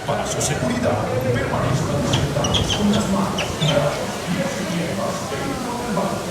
Para su seguridad, permanezcan sentados con las manos unidas y afirmas el combate.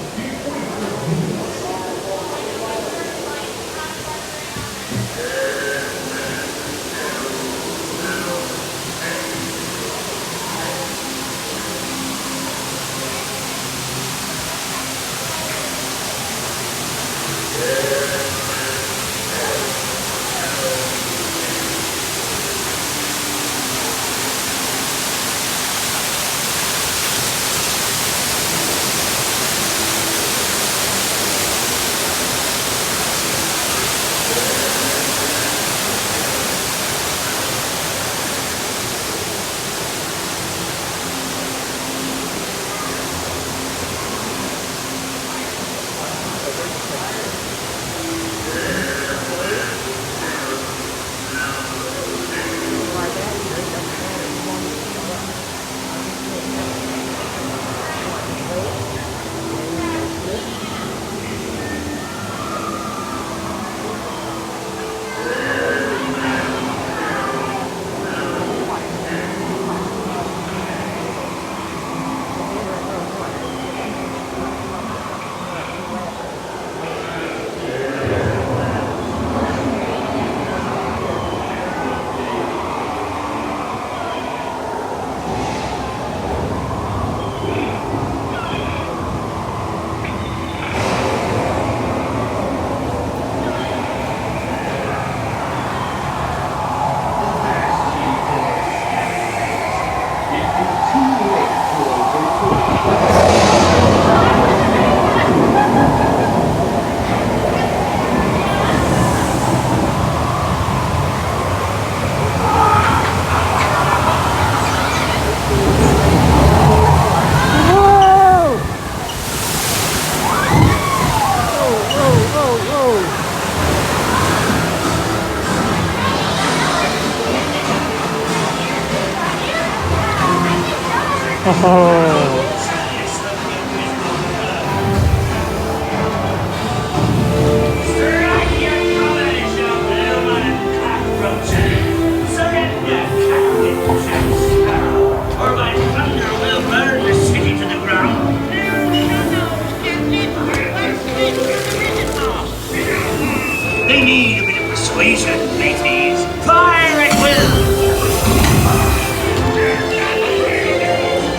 They need a bit of persuasion, mateys. Fire at will!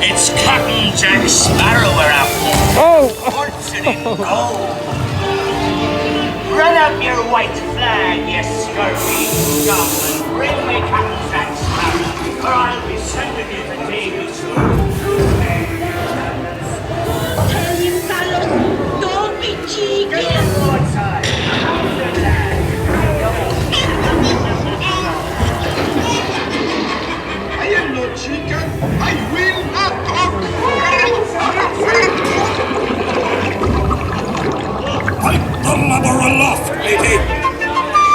It's Captain Jack Sparrow we're after. Oh! Fortune in gold. Run up your white flag, you scurvy scum, and bring me Captain Jack Sparrow, or I'll be sending you to David's room. Tell you fellows, don't be cheeky. Get the broadside. I am no chicken. I will not talk. Pipe the lubber aloft, lady!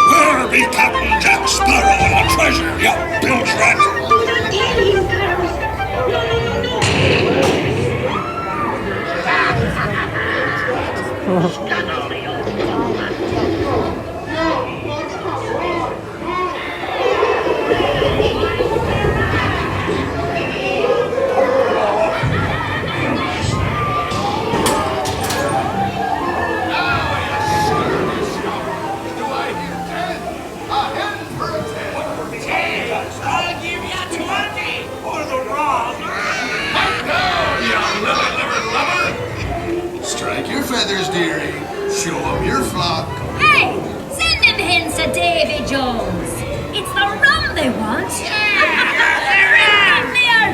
Where be Captain Jack Sparrow and the treasure, you bilge rat? Don't tell him, fellows. No. I'll give you 20 for the wrong. Strike your feathers, dearie. Show 'em your flock. Hey, send them hints to Davy Jones. It's the rum they want. Rum they are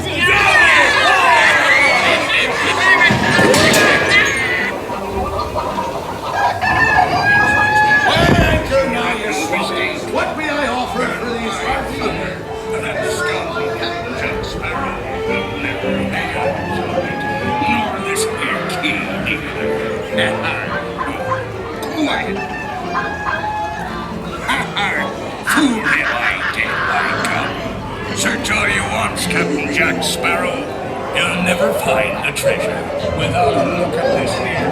Welcome now, you sweeties. What may I offer for these parties? That scoundrel Captain Jack Sparrow will never pay up for it, nor this here key either. Quiet! Fool him, I did, by God. Search all you want, Captain Jack Sparrow. You'll never find the treasure without a look at this here.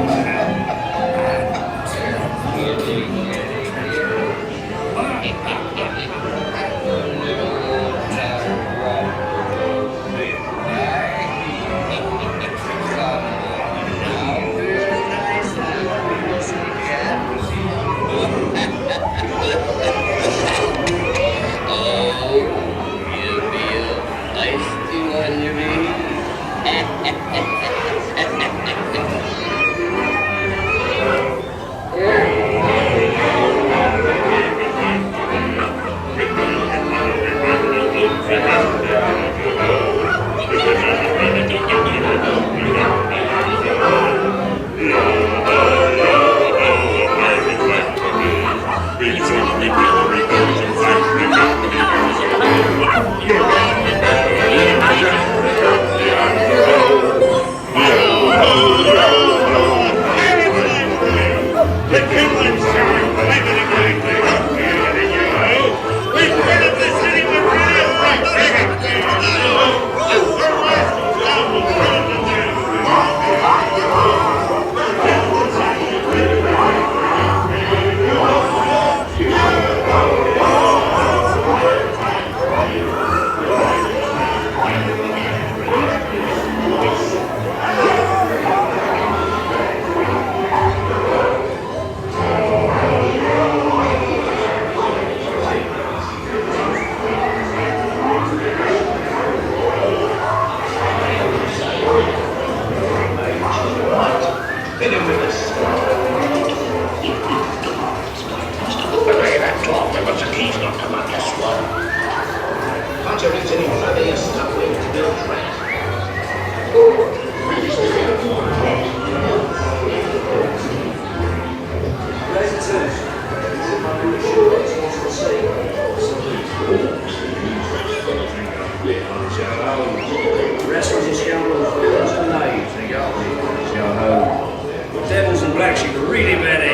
larger reasoning family is struggling to build trade. Wrestlers and scoundrels, villains and knaves, they got me. Devils and black sheep are really bad